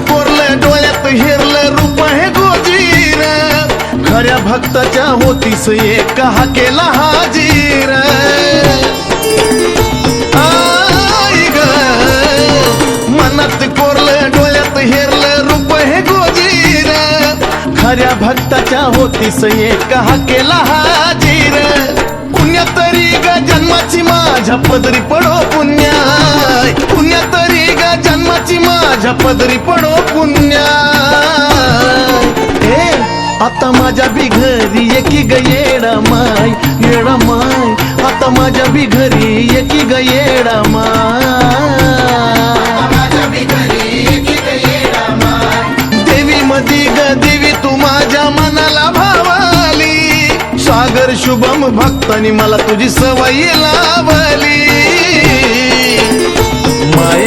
कोरलं डोळ्यात हेरलं रूप हे गोजीर, खऱ्या भक्ताच्या होतीस एक हाकेला हाजीर. आई ग मनात कोरलं डोळ्यात हेरलं रूप हे गोजीर, खऱ्या भक्ताच्या होतीस एक हाकेला हाजीर. पुण्य तरी ग जन्माची माझ्या पदरी पडो पुण्या, पुण्य तरी ग जन्माची माझ्या पदरी पडो पुण्या. हे आता माझ्या बी घरी एकी ग येडा माय, येडा माय. आता माझ्या बी घरी एकी ग येडा माय. देवी मधी ग देवी तू माझ्या मनाला भावाली, सागर शुभम भक्तानी मला तुझी सवय लावली. माये